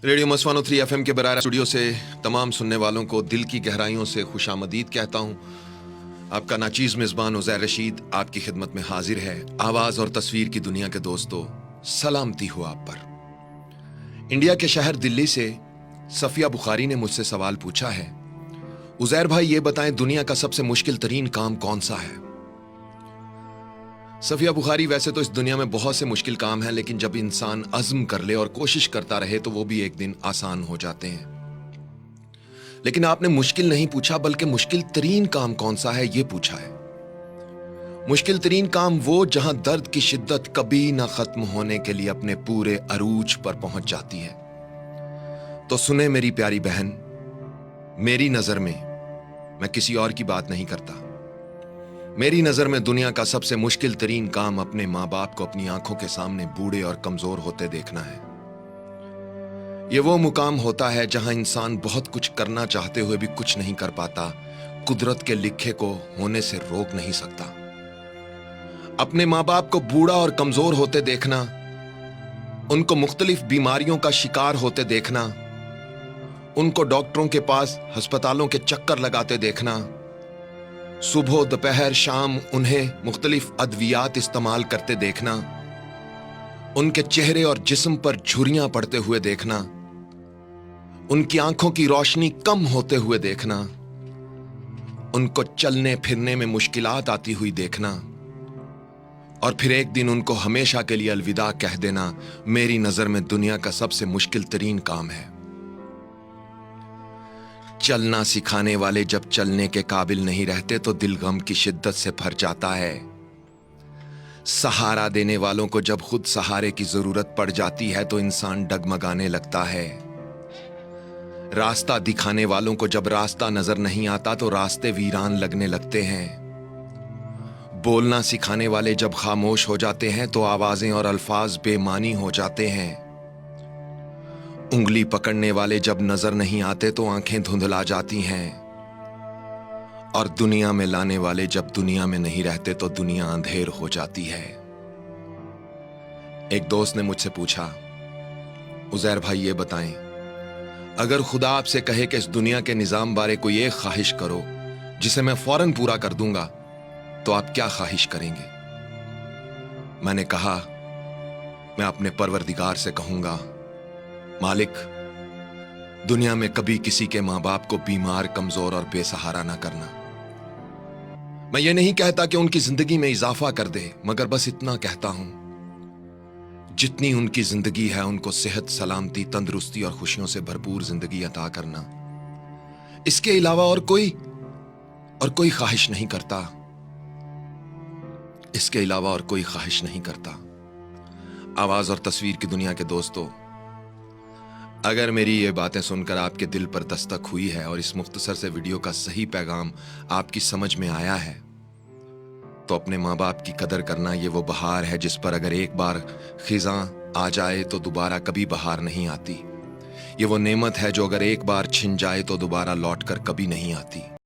Radio मस्वानो 3 FM के बरारा studio से तमाम सुनने वालों को दिल की गहराइयों से खुशामदीद कहता हूँ। आपका नाचीज मेज़बान उज़ैर रशीद आपकी खिदमत में हाजिर है। आवाज़ और तस्वीर की दुनिया के दोस्तों, सलामती हो आप पर। इंडिया के शहर दिल्ली से सफिया बुखारी ने मुझसे सवाल पूछा है, उज़ैर भाई ये बताएं दुनिया का सबसे मुश्किल तरीन काम कौन सा है। सफिया बुखारी, वैसे तो इस दुनिया में बहुत से मुश्किल काम हैं, लेकिन जब इंसान अज़्म कर ले और कोशिश करता रहे तो वो भी एक दिन आसान हो जाते हैं। लेकिन आपने मुश्किल नहीं पूछा, बल्कि मुश्किल तरीन काम कौन सा है ये पूछा है। मुश्किल तरीन काम वो जहां दर्द की शिद्दत कभी ना खत्म होने के लिए अपने पूरे अरूज पर पहुंच जाती है। तो सुने मेरी प्यारी बहन, मेरी नजर में, मैं किसी और की बात नहीं करता, मेरी नजर में दुनिया का सबसे मुश्किल तरीन काम अपने माँ बाप को अपनी आंखों के सामने बूढ़े और कमजोर होते देखना है। यह वो मुकाम होता है जहां इंसान बहुत कुछ करना चाहते हुए भी कुछ नहीं कर पाता, कुदरत के लिखे को होने से रोक नहीं सकता। अपने माँ बाप को बूढ़ा और कमजोर होते देखना, उनको मुख्तलिफ बीमारियों का शिकार होते देखना, उनको डॉक्टरों के पास अस्पतालों के चक्कर लगाते देखना, सुबह दोपहर शाम उन्हें मुख्तलिफ अद्वियात इस्तेमाल करते देखना, उनके चेहरे और जिस्म पर झुर्रियां पड़ते हुए देखना, उनकी आंखों की रोशनी कम होते हुए देखना, उनको चलने फिरने में मुश्किलात आती हुई देखना, और फिर एक दिन उनको हमेशा के लिए अलविदा कह देना, मेरी नजर में दुनिया का सबसे मुश्किल तरीन काम है। चलना सिखाने वाले जब चलने के काबिल नहीं रहते तो दिल गम की शिद्दत से भर जाता है। सहारा देने वालों को जब खुद सहारे की जरूरत पड़ जाती है तो इंसान डगमगाने लगता है। रास्ता दिखाने वालों को जब रास्ता नजर नहीं आता तो रास्ते वीरान लगने लगते हैं। बोलना सिखाने वाले जब खामोश हो जाते हैं तो आवाजें और अल्फाज बेमानी हो जाते हैं। उंगली पकड़ने वाले जब नजर नहीं आते तो आंखें धुंधला जाती हैं, और दुनिया में लाने वाले जब दुनिया में नहीं रहते तो दुनिया अंधेर हो जाती है। एक दोस्त ने मुझसे पूछा, उज़ैर भाई ये बताएं, अगर खुदा आपसे कहे कि इस दुनिया के निजाम बारे कोई एक ख्वाहिश करो जिसे मैं फौरन पूरा कर दूंगा, तो आप क्या ख्वाहिश करेंगे। मैंने कहा, मैं अपने परवरदिगार से कहूंगा, मालिक, दुनिया में कभी किसी के मां बाप को बीमार, कमजोर और बेसहारा ना करना। मैं ये नहीं कहता कि उनकी जिंदगी में इजाफा कर दे, मगर बस इतना कहता हूं, जितनी उनकी जिंदगी है उनको सेहत, सलामती, तंदुरुस्ती और खुशियों से भरपूर जिंदगी अता करना। इसके अलावा और कोई ख्वाहिश नहीं करता। इसके अलावा और कोई ख्वाहिश नहीं करता। आवाज और तस्वीर की दुनिया के दोस्तों, अगर मेरी ये बातें सुनकर आपके दिल पर दस्तक हुई है और इस मुख्तसर से वीडियो का सही पैगाम आपकी समझ में आया है, तो अपने माँ बाप की कदर करना ये वो बहार है जिस पर अगर एक बार खिज़ां आ जाए तो दोबारा कभी बहार नहीं आती। ये वो नेमत है जो अगर एक बार छिन जाए तो दोबारा लौट कर कभी नहीं आती।